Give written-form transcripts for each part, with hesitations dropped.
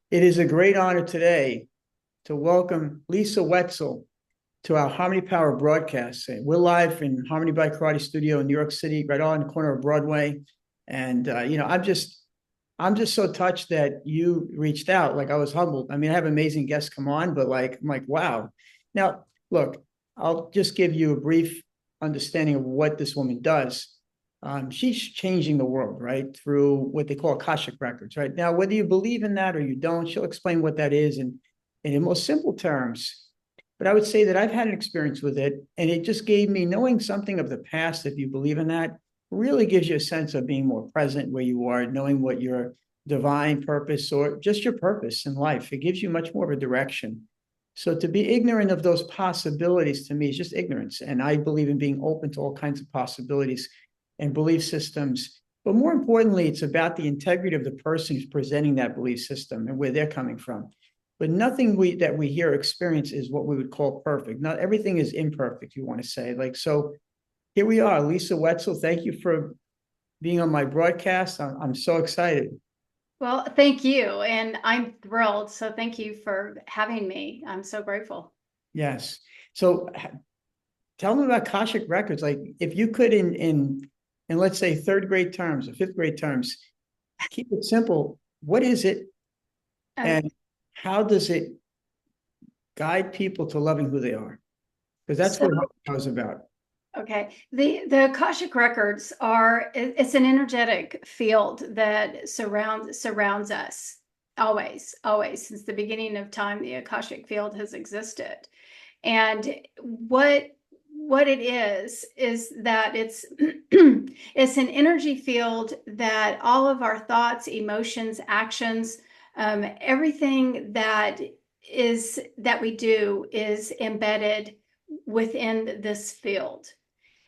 It is a great honor today to welcome Lisa Wetsel to our Harmony Power broadcast. We're live in Harmony by Karate Studio in New York City, right on the corner of Broadway. And I'm just so touched that you reached out. Like I was humbled. I mean, I have amazing guests come on, but I'm like, wow. Now, look, I'll just give you a brief understanding of what this woman does. She's changing the world, right, through what they call Akashic Records, right? Now, whether you believe in that or you don't, she'll explain what that is in most simple terms. But I would say that I've had an experience with it, and it just gave me knowing something of the past, if you believe in that, really gives you a sense of being more present where you are, knowing what your divine purpose or just your purpose in life. It gives you much more of a direction. So to be ignorant of those possibilities to me is just ignorance. And I believe in being open to all kinds of possibilities and belief systems. But more importantly, it's about the integrity of the person who's presenting that belief system and where they're coming from. But nothing that we hear experience is what we would call perfect. Not everything is imperfect, you want to say. So here we are, Lisa Wetzel. Thank you for being on my broadcast. I'm so excited. Well, thank you. And I'm thrilled. So thank you for having me. I'm so grateful. Yes. So tell me about Akashic Records. Like if you could in let's say third grade terms or fifth grade terms, keep it simple. What is it Um, and how does it guide people to loving who they are? Because that's so, what I was about. okay. The Akashic Records it's an energetic field that surrounds us always, always. Since the beginning of time, the Akashic field has existed. And what it is that it's it's an energy field that all of our thoughts, emotions, actions, everything that we do is embedded within this field.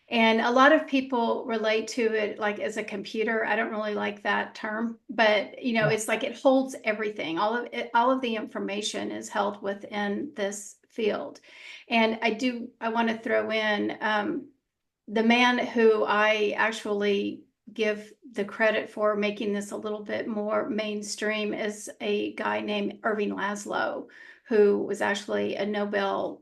And a lot of people relate to it like as a computer. I don't really like that term, but it's like it holds everything. All of the information is held within this field. And I want to throw in the man who I actually give the credit for making this a little bit more mainstream is a guy named Irving Laszlo, who was actually a Nobel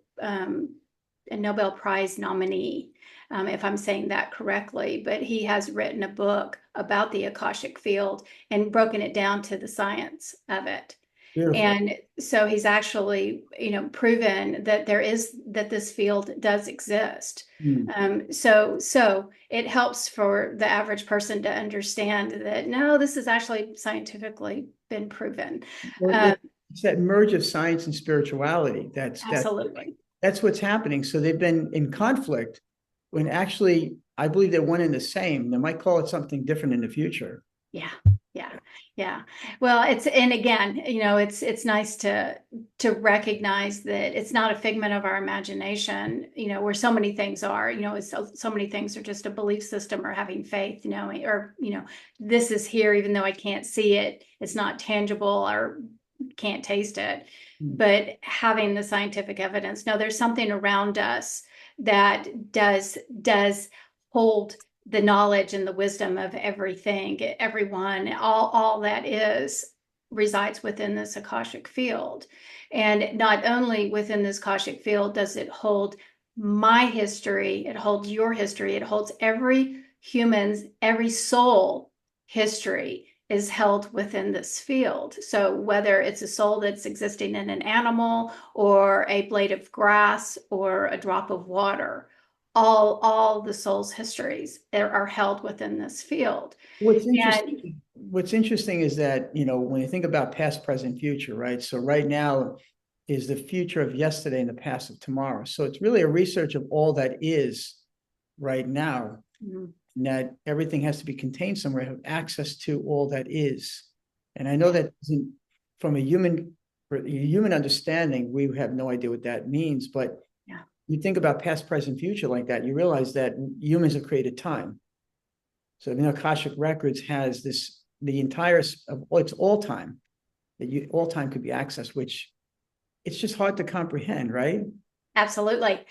Prize nominee, if I'm saying that correctly. But he has written a book about the Akashic field and broken it down to the science of it. Beautiful. And so he's actually, proven that this field does exist. Hmm. So it helps for the average person to understand that no, this has actually scientifically been proven. Well, Um, it's that merge of science and spirituality. Absolutely. That's what's happening. So they've been in conflict when actually I believe they're one and the same. They might call it something different in the future. Yeah, yeah, yeah. Well, and again, it's nice to recognize that it's not a figment of our imagination, where so many things are, so many things are just a belief system or having faith, or this is here even though I can't see it, it's not tangible or can't taste it. Hmm. But having the scientific evidence, no, there's something around us that does hold the knowledge and the wisdom of everything, everyone, all that is resides within this Akashic field. And not only within this Akashic field does it hold my history, it holds your history, it holds every soul history is held within this field. So whether it's a soul that's existing in an animal or a blade of grass or a drop of water, all the soul's histories are held within this field. What's And interesting, what's interesting is that, when you think about past, present, future, right? So right now is the future of yesterday and the past of tomorrow. So it's really a research of all that is right now, and that everything has to be contained somewhere, have access to all that is. And I know yeah, that from a human understanding, we have no idea what that means. But yeah, you think about past, present, future like that, you realize that humans have created time. So Akashic Records has the entire of it's all time all time could be accessed, which it's just hard to comprehend, right? absolutely.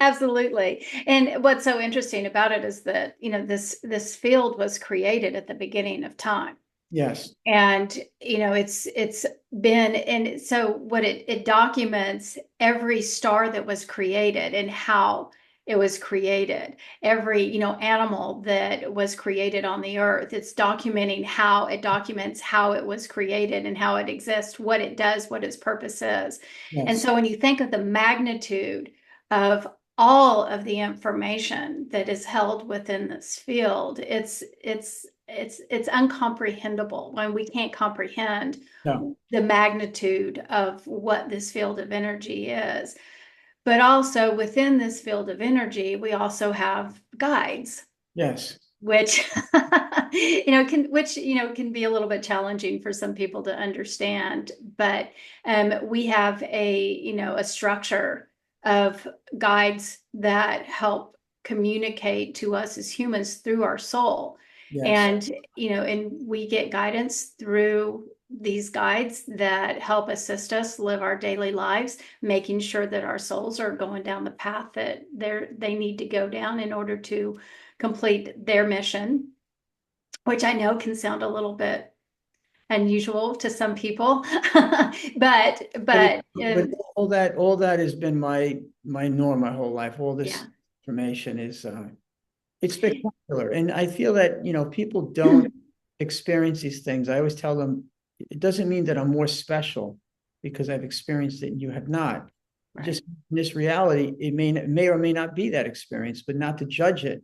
Absolutely. And what's so interesting about it is that, this field was created at the beginning of time. Yes. And it's been, and so what it documents every star that was created and how it was created, every animal that was created on the earth. It's documenting how it documents how it was created and how it exists, what it does, what its purpose is. And Yes. so when you think of the magnitude of all of the information that is held within this field, it's uncomprehendable when we can't comprehend No. the magnitude of what this field of energy is. But also within this field of energy, we also have guides, Yes. which can be a little bit challenging for some people to understand. But we have a structure of guides that help communicate to us as humans through our soul. Yes. And we get guidance through these guides that help assist us live our daily lives, making sure that our souls are going down the path that they need to go down in order to complete their mission, which I know can sound a little bit unusual to some people, But all that has been my norm my whole life. All yeah. this information is it's spectacular. And I feel that, people don't experience these things. I always tell them it doesn't mean that I'm more special because I've experienced it and you have not. Right. Just in this reality, it may or may not be that experience, but not to judge it.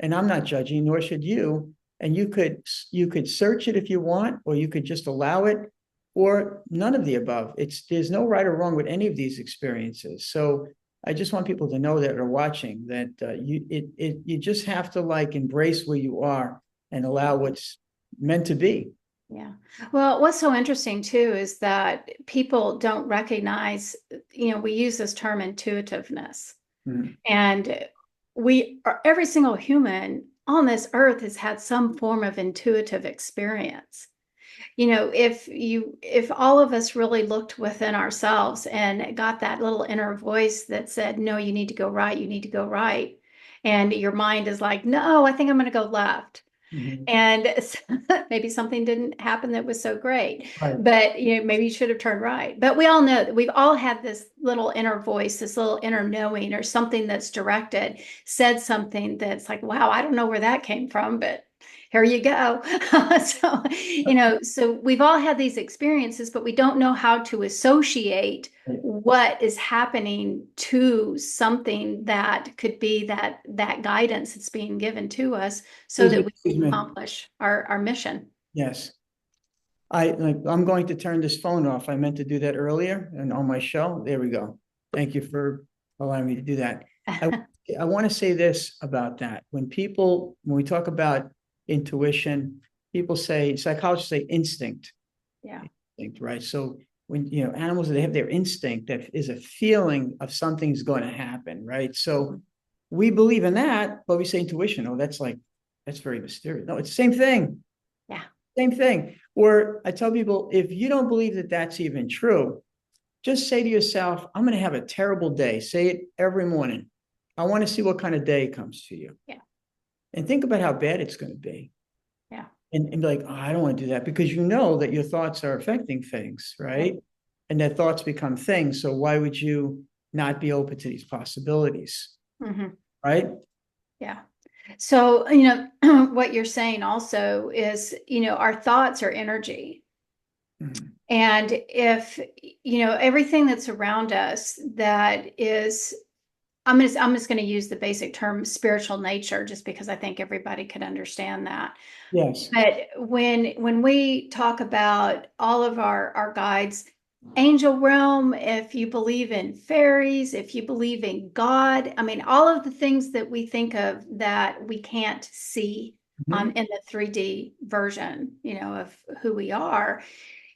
And I'm not judging, nor should you. And you could search it if you want, or you could just allow it, or none of the above. There's no right or wrong with any of these experiences. So I just want people to know that are watching that you just have to like embrace where you are and allow what's meant to be. Yeah. Well, what's so interesting too is that people don't recognize, we use this term intuitiveness. Mhm. And every single human on this earth has had some form of intuitive experience. If all of us really looked within ourselves and got that little inner voice that said, no, you need to go right, you need to go right. And your mind is like, no, I think I'm going to go left. Mhm. And maybe something didn't happen that was so great, Right. but maybe you should have turned right. But we all know that we've all had this little inner voice, this little inner knowing, or something that's directed, said something that's like, wow, I don't know where that came from, but here you go. So we've all had these experiences, but we don't know how to associate Right. what is happening to something that could be that guidance that's being given to us so that we Excuse can me. accomplish our mission. Yes. I'm going to turn this phone off. I meant to do that earlier and on my show. There we go. Thank you for allowing me to do that. I, I want to say this about that. When we talk about intuition, people say, psychologists say instinct, Yeah. right? So when, animals, they have their instinct that is a feeling of something's going to happen, right? So we believe in that, but we say intuition. Oh, that's very mysterious. No, it's the same thing. Yeah. Same thing. Or I tell people, if you don't believe that that's even true, just say to yourself, I'm going to have a terrible day. Say it every morning. I want to see what kind of day comes to you. Yeah. And think about how bad it's going to be. Yeah. And be like, oh, I don't want to do that, because you know that your thoughts are affecting things, right? And that thoughts become things. So why would you not be open to these possibilities? Mm-hmm. Right? Yeah. So, what you're saying also is, our thoughts are energy. Mhm. And if, everything that's around us that is, I'm just going to use the basic term spiritual nature, just because I think everybody could understand that. Yes. But when we talk about all of our guides, angel realm, if you believe in fairies, if you believe in God, I mean, all of the things that we think of that we can't see Mhm. in the 3D version, of who we are,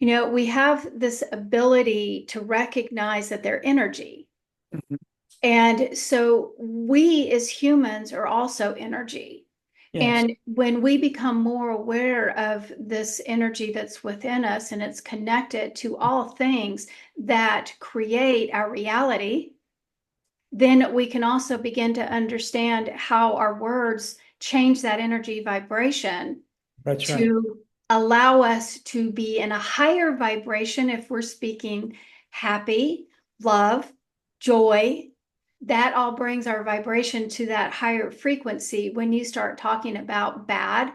we have this ability to recognize that they're energy. Mhm. And so we as humans are also energy. Yes. And when we become more aware of this energy that's within us and it's connected to all things that create our reality, then we can also begin to understand how our words change that energy vibration That's right. to allow us to be in a higher vibration. If we're speaking happy, love, joy, that all brings our vibration to that higher frequency. When you start talking about bad,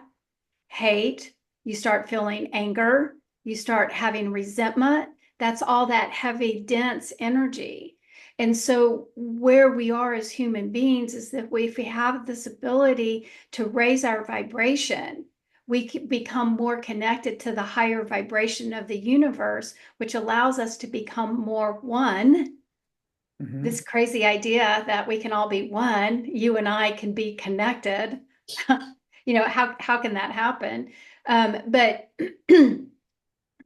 hate, you start feeling anger, you start having resentment, that's all that heavy, dense energy. And so where we are as human beings is that if we have this ability to raise our vibration, we can become more connected to the higher vibration of the universe, which allows us to become more one. Mhm. This crazy idea that we can all be one, you and I can be connected. How can that happen? But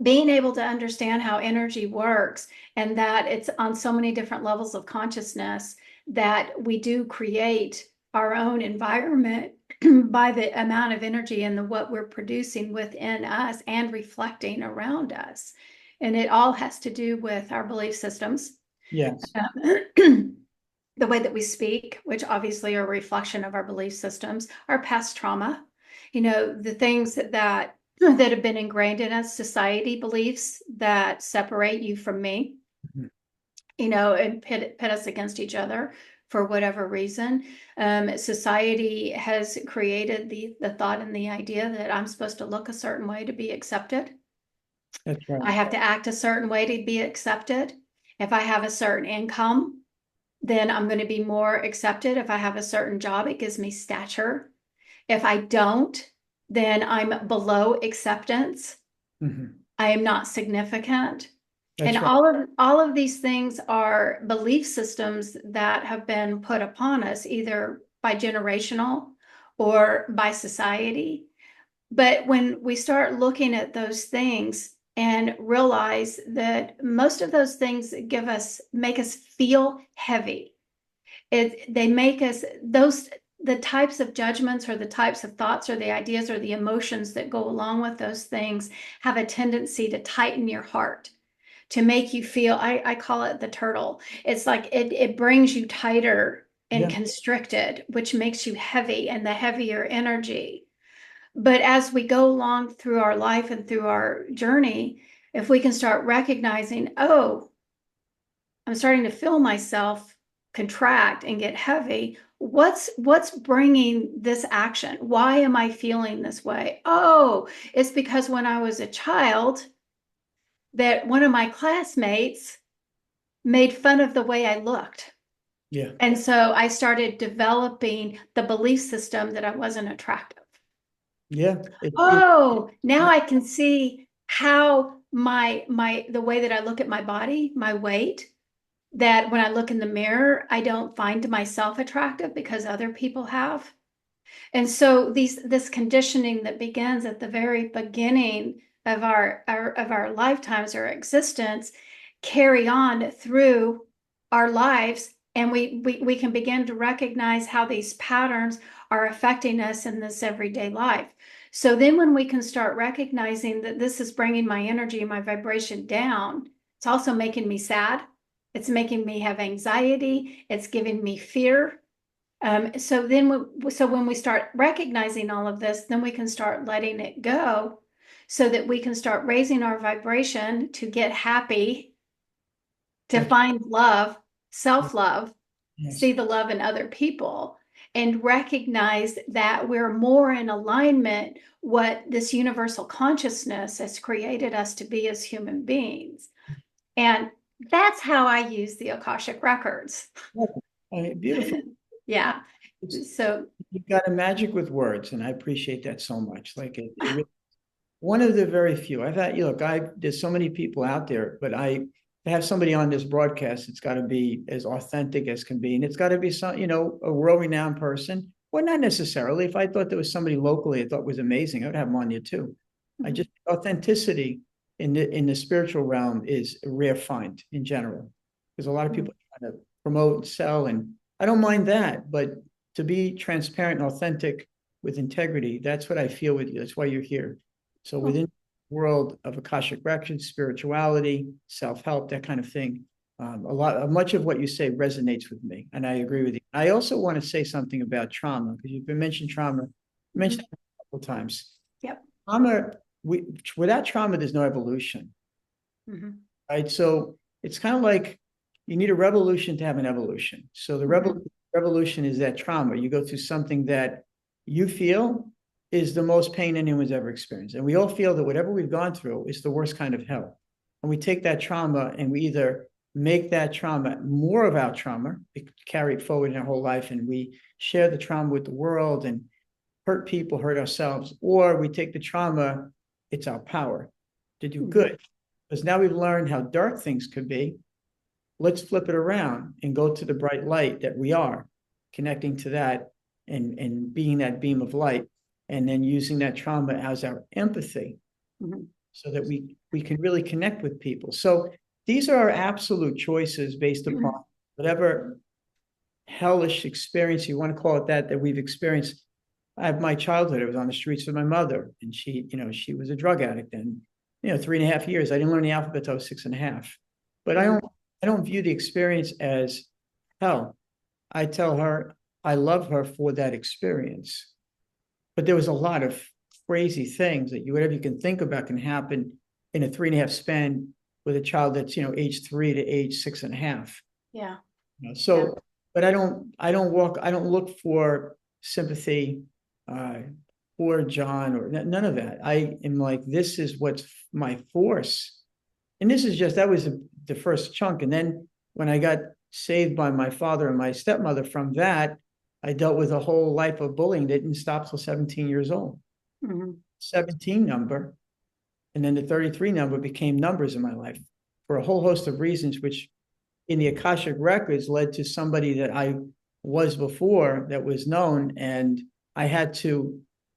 being able to understand how energy works and that it's on so many different levels of consciousness, that we do create our own environment by the amount of energy and what we're producing within us and reflecting around us. And it all has to do with our belief systems. Yes. The way that we speak, which obviously are a reflection of our belief systems, our past trauma, the things that have been ingrained in us, society beliefs that separate you from me, Mhm. And pit us against each other for whatever reason. Society has created the thought and the idea that I'm supposed to look a certain way to be accepted. That's I right. have to act a certain way to be accepted. If I have a certain income, then I'm going to be more accepted. If I have a certain job, it gives me stature. If I don't, then I'm below acceptance. Mhm. I am not significant. And That's right. all of these things are belief systems that have been put upon us either by generational or by society. But when we start looking at those things and realize that most of those things make us feel heavy, they make us the types of judgments or the types of thoughts or the ideas or the emotions that go along with those things have a tendency to tighten your heart, to make you feel, I call it the turtle. It's like it brings you tighter and Yeah. constricted, which makes you heavy and the heavier energy. But as we go along through our life and through our journey, if we can start recognizing, oh, I'm starting to feel myself contract and get heavy. What's bringing this action? Why am I feeling this way? Oh, it's because when I was a child, that one of my classmates made fun of the way I looked. Yeah. And so I started developing the belief system that I wasn't attractive. Yeah. Oh, now I can see how the way that I look at my body, my weight, that when I look in the mirror, I don't find myself attractive because other people have. And so this conditioning that begins at the very beginning of our lifetimes or existence carry on through our lives, and we can begin to recognize how these patterns are affecting us in this everyday life. So then when we can start recognizing that this is bringing my energy and my vibration down, it's also making me sad. It's making me have anxiety. It's giving me fear. So when we start recognizing all of this, then we can start letting it go so that we can start raising our vibration to get happy, to That's find love, self-love, yes. see the love in other people, and recognize that we're more in alignment what this universal consciousness has created us to be as human beings. And that's how I use the Akashic Records. Beautiful. Yeah. It's, So you've got a magic with words, and I appreciate that so much. Like it really, one of the very few. I've had, look, there's so many people out there, but to have somebody on this broadcast, it's got to be as authentic as can be. And it's got to be some, a world-renowned person. Well, not necessarily. If I thought there was somebody locally I thought was amazing, I would have them on here too. I just authenticity in the spiritual realm is a rare find in general. Because a lot of people try to promote and sell, and I don't mind that, but to be transparent and authentic with integrity, that's what I feel with you. That's why you're here. So within the world of Akashic Records, spirituality, self-help, that kind of thing, much of what you say resonates with me, and I agree with you. I also want to say something about trauma because you've been mentioned trauma, mentioned it a couple of times. Yep. Trauma without trauma, there's no evolution, Mhm. right? So it's kind of like you need a revolution to have an evolution. So the revolution is that trauma. You go through something that you feel is the most pain anyone's ever experienced. And we all feel that whatever we've gone through is the worst kind of hell. And we take that trauma and we either make that trauma more of our trauma, carry it forward in our whole life, and we share the trauma with the world and hurt people, hurt ourselves, or we take the trauma, it's our power to do good. Because now we've learned how dark things could be. Let's flip it around and go to the bright light that we are, connecting to that and being that beam of light, and then using that trauma as our empathy so that we can really connect with people. So these are our absolute choices based upon whatever hellish experience, you want to call it that we've experienced. I have my childhood. I was on the streets with my mother, and she was a drug addict. And 3.5 years, I didn't learn the alphabet until I was 6.5. But I don't view the experience as hell. I tell her I love her for that experience. But there was a lot of crazy things that whatever you can think about can happen in a 3.5 span with a child that's age 3 to age 6.5. Yeah. So, but I don't look for sympathy for John or none of that. I am like, this is what's my force. And this is just, that was the first chunk. And then when I got saved by my father and my stepmother from that, I dealt with a whole life of bullying that didn't stop till 17 years old. 17 number. And then the 33 number became numbers in my life for a whole host of reasons, which in the Akashic Records led to somebody that I was before that was known. And I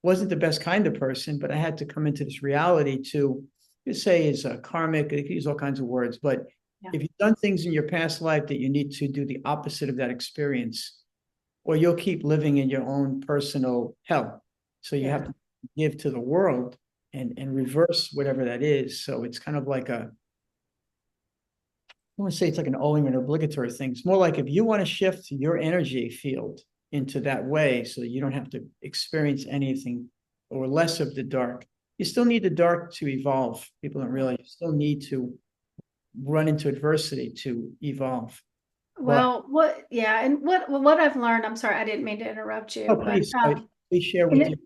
wasn't the best kind of person, but I had to come into this reality to say is karmic. I could use all kinds of words, but if you've done things in your past life that you need to do the opposite of that experience, or you'll keep living in your own personal hell. So you have to give to the world and reverse whatever that is. So it's kind of like I want to say it's like an owing and obligatory thing. It's more like if you want to shift your energy field into that way so that you don't have to experience anything or less of the dark, you still need the dark to evolve. People don't realize you still need to run into adversity to evolve. Well, and what I've learned, I'm sorry, I didn't mean to interrupt you, please share with you.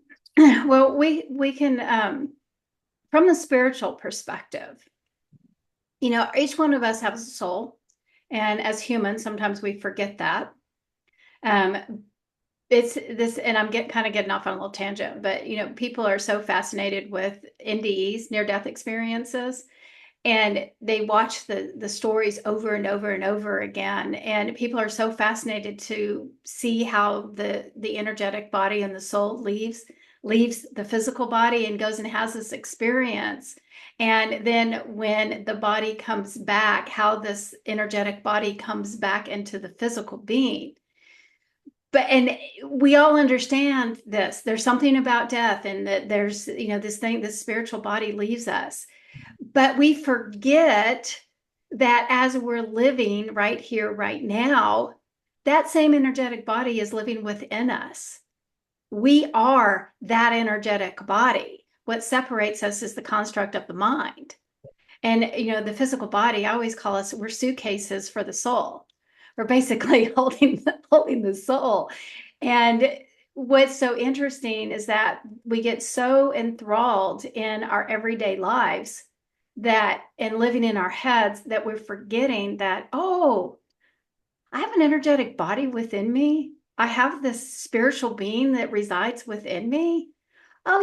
Well, we can, from the spiritual perspective, each one of us has a soul, and as humans, sometimes we forget that. It's this, and I'm kind of getting off on a little tangent, but people are so fascinated with NDEs, near-death experiences, and they watch the stories over and over and over again. And people are so fascinated to see how the energetic body and the soul leaves the physical body and goes and has this experience. And then when the body comes back, how this energetic body comes back into the physical being. And we all understand this. There's something about death, and that there's, this spiritual body leaves us. But we forget that as we're living right here, right now, that same energetic body is living within us. We are that energetic body. What separates us is the construct of the mind. And, the physical body, I always call us, we're suitcases for the soul. We're basically holding the soul. And what's so interesting is that we get so enthralled in our everyday lives and living in our heads that we're forgetting that, I have an energetic body within me. I have this spiritual being that resides within me. Oh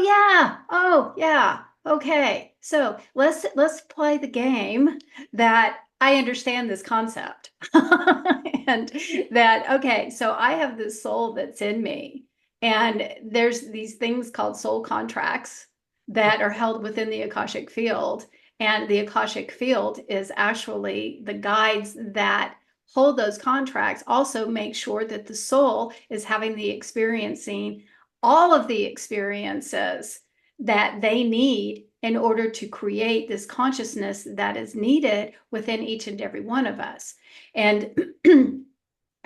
yeah. Okay. So let's play the game that I understand this concept. And that, okay, so I have this soul that's in me, and there's these things called soul contracts that are held within the Akashic field. And the Akashic field is actually the guides that hold those contracts, also make sure that the soul is having experiencing all of the experiences that they need in order to create this consciousness that is needed within each and every one of us. And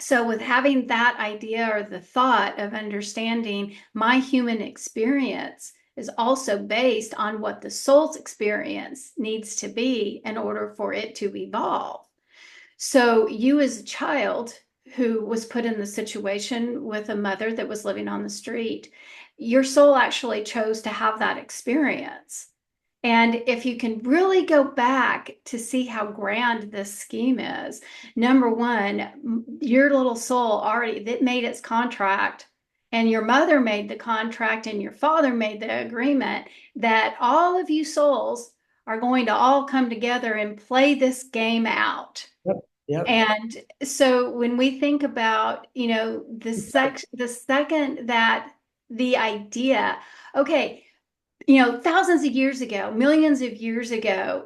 so with having that idea or the thought of understanding my human experience is also based on what the soul's experience needs to be in order for it to evolve. So you as a child who was put in the situation with a mother that was living on the street, your soul actually chose to have that experience. And if you can really go back to see how grand this scheme is, number one, your little soul already that made its contract, and your mother made the contract, and your father made the agreement that all of you souls are going to all come together and play this game out. Yep. Yep. And so when we think about, the second that the idea, okay, thousands of years ago, millions of years ago,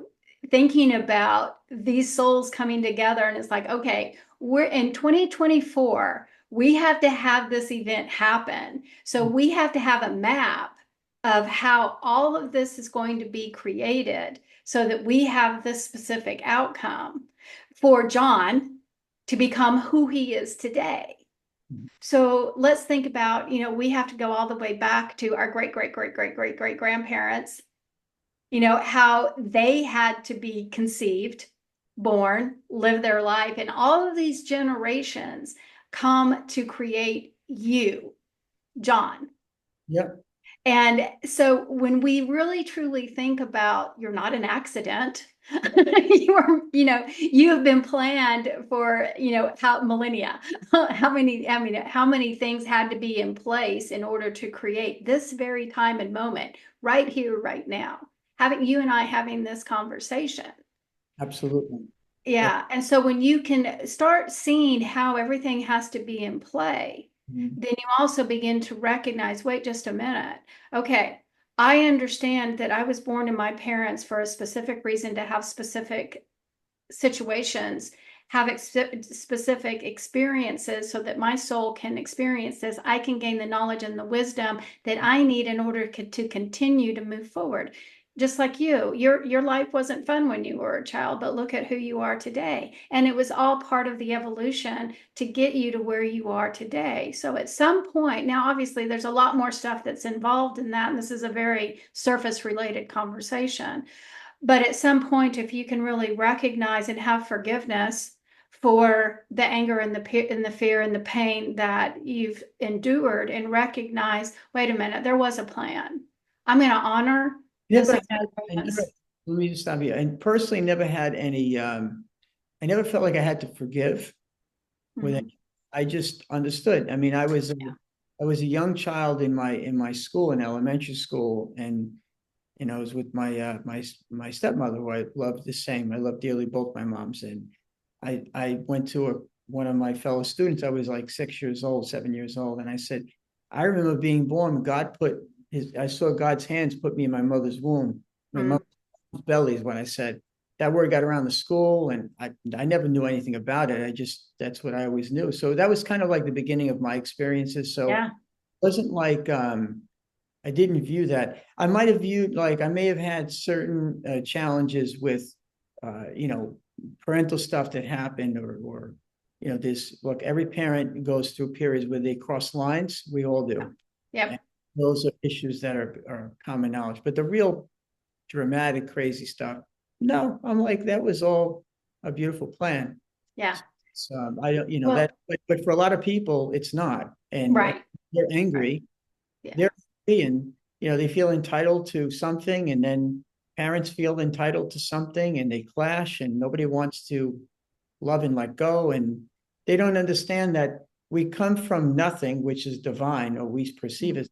thinking about these souls coming together, and it's like, okay, we're in 2024, we have to have this event happen. So we have to have a map of how all of this is going to be created so that we have this specific outcome for John to become who he is today. So let's think about, we have to go all the way back to our great, great, great, great, great, great grandparents, how they had to be conceived, born, live their life. And all of these generations come to create you, John. Yep. And so when we really truly think about, you're not an accident, you have been planned for, how millennia, how many things had to be in place in order to create this very time and moment right here, right now, having you and I having this conversation. Absolutely. Yeah. And so when you can start seeing how everything has to be in play, then you also begin to recognize, wait just a minute. Okay, I understand that I was born to my parents for a specific reason, to have specific situations, have specific experiences so that my soul can experience this. I can gain the knowledge and the wisdom that I need in order to continue to move forward. Just like your life wasn't fun when you were a child, but look at who you are today. And it was all part of the evolution to get you to where you are today. So at some point, now obviously there's a lot more stuff that's involved in that, and this is a very surface related conversation. But at some point, if you can really recognize and have forgiveness for the anger and the fear and the pain that you've endured, and recognize, wait a minute, there was a plan. I'm going to honor this experience. Let me just stop you. I personally never had any, I never felt like I had to forgive with it. I just understood. I mean, I was a young child in my school, in elementary school, and I was with my stepmother, who I loved the same. I loved dearly both my moms, and I went to one of my fellow students. I was like 6 years old, 7 years old, and I said, I remember being born. I saw God's hands put me in my mother's womb. My mother's belly is what I said. That word got around the school, and I never knew anything about it. That's what I always knew. So that was kind of like the beginning of my experiences. So it wasn't like I didn't view that. I might have viewed, like, I may have had certain challenges with parental stuff that happened, or look, every parent goes through periods where they cross lines. We all do. Yep. And those are issues that are common knowledge. But the real dramatic, crazy stuff, no, I'm like, that was all a beautiful plan. Yeah. So I don't, that, but for a lot of people, it's not. And they're angry. Yeah. They're free, and they feel entitled to something, and then parents feel entitled to something, and they clash, and nobody wants to love and let go. And they don't understand that we come from nothing, which is divine, or we perceive as,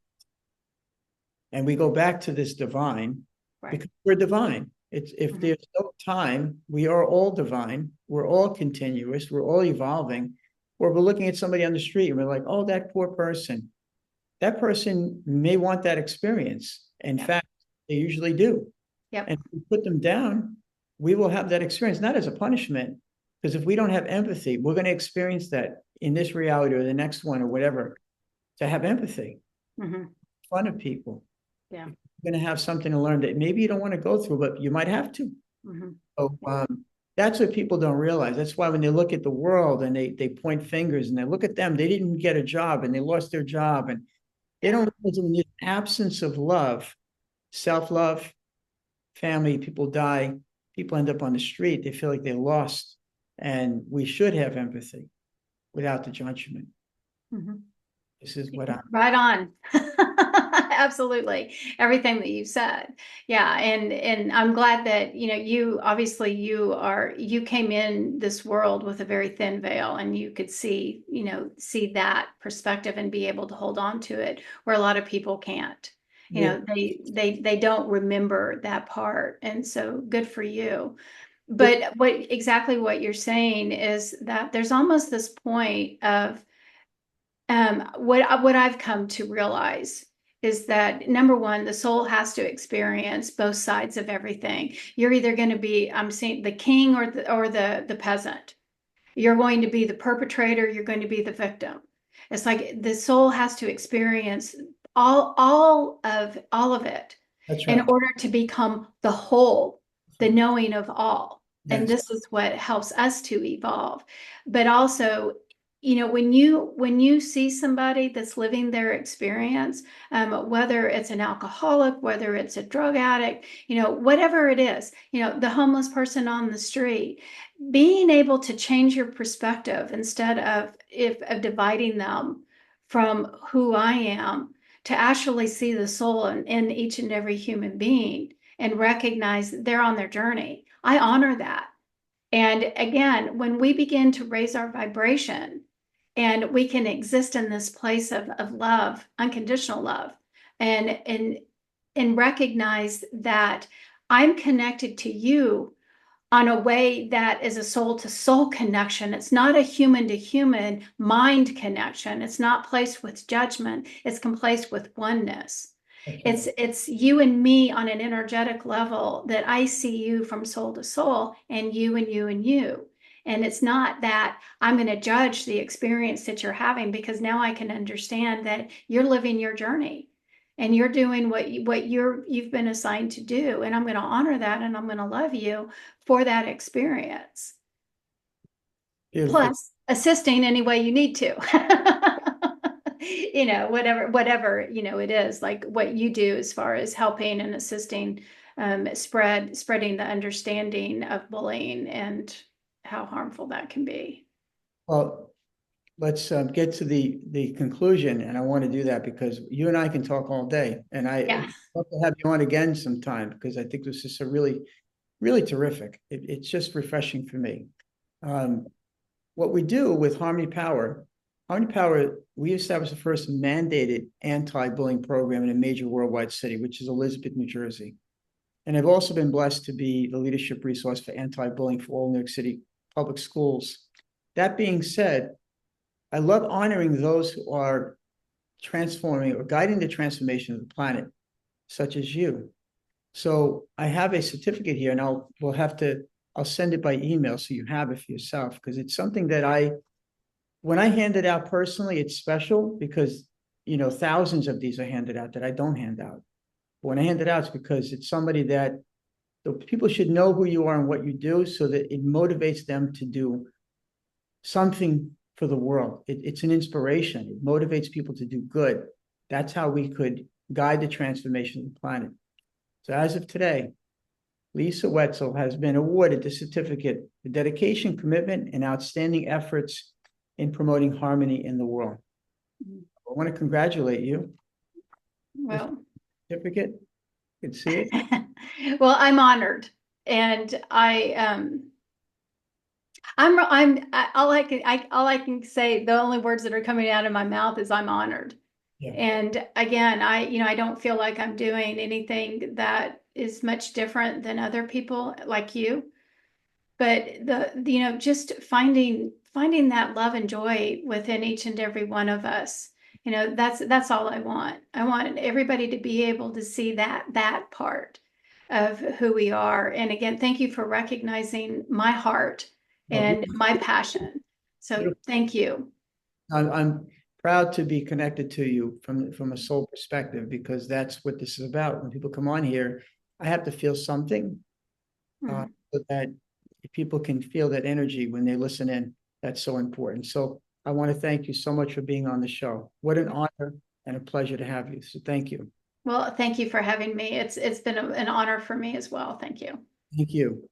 and we go back to this divine because we're divine. If there's no time, we are all divine. We're all continuous. We're all evolving. Or we're looking at somebody on the street and we're like, oh, that poor person. That person may want that experience. In fact, they usually do. And if we put them down, we will have that experience, not as a punishment, because if we don't have empathy, we're going to experience that in this reality or the next one or whatever, to have empathy. Fun of people. Yeah. You're going to have something to learn that maybe you don't want to go through, but you might have to. So that's what people don't realize. That's why when they look at the world and they point fingers and they look at them, they didn't get a job and they lost their job, and they don't realize when there's absence of love, self-love, family, people die, people end up on the street, they feel like they're lost. And we should have empathy without the judgment. Mhm. This is what I'm. Right on. Absolutely. Everything that you said. Yeah. And I'm glad that, you obviously you came in this world with a very thin veil and you could see that perspective and be able to hold on to it where a lot of people can't. Yeah. They don't remember that part. And so good for you. But exactly what you're saying is that there's almost this point of what I've come to realize is that number one, the soul has to experience both sides of everything. You're either going to be, I'm saying, the king or the peasant. You're going to be the perpetrator. You're going to be the victim. It's like the soul has to experience all of it That's in right. order to become the whole, the knowing of all. And Yes. this is what helps us to evolve. But also, when you see somebody that's living their experience, whether it's an alcoholic, whether it's a drug addict, whatever it is, the homeless person on the street, being able to change your perspective instead of dividing them from who I am, to actually see the soul in each and every human being and recognize that they're on their journey. I honor that. And again, when we begin to raise our vibration and we can exist in this place of love, unconditional love, and recognize that I'm connected to you on a way that is a soul to soul connection. It's not a human to human mind connection. It's not placed with judgment. It's placed with oneness. That's right. It's you and me on an energetic level that I see you from soul to soul and you and you and you. And it's not that I'm going to judge the experience that you're having, because now I can understand that you're living your journey and you're doing what you've been assigned to do, and I'm going to honor that and I'm going to love you for that experience, Beautiful. plus assisting any way you need to. Whatever it is, like what you do as far as helping and assisting, spreading the understanding of bullying and how harmful that can be. Well, let's get to the conclusion, and I want to do that because you and I can talk all day, and I Yeah. love to have you on again sometime because I think this is a really, really terrific. It's just refreshing for me. Um, what we do with Harmony Power, we established the first mandated anti-bullying program in a major worldwide city, which is Elizabeth, New Jersey. And I've also been blessed to be the leadership resource for anti-bullying for all New York City public schools. That being said, I love honoring those who are transforming or guiding the transformation of the planet, such as you. So I have a certificate here, and I'll send it by email so you have it for yourself, because it's something that when I hand it out personally, it's special because, thousands of these are handed out that I don't hand out. But when I hand it out, it's because it's somebody that the people should know who you are and what you do so that it motivates them to do something for the world. It's an inspiration. It motivates people to do good. That's how we could guide the transformation of the planet. So as of today, Lisa Wetsel has been awarded the certificate for dedication, commitment, and outstanding efforts in promoting harmony in the world. I want to congratulate you. This Well, certificate, you can see it. well, I'm honored, and all I can say, the only words that are coming out of my mouth is I'm honored. Yeah. And again, I don't feel like I'm doing anything that is much different than other people like you. But just finding that love and joy within each and every one of us. That's all I want. I want everybody to be able to see that part of who we are. And again, thank you for recognizing my heart Well, and my passion. So thank you. I'm proud to be connected to you from a soul perspective, because that's what this is about. When people come on here, I have to feel something, Mhm. so that people can feel that energy when they listen in. That's so important. So I want to thank you so much for being on the show. What an honor and a pleasure to have you. So thank you. Well, thank you for having me. It's been an honor for me as well. Thank you. Thank you.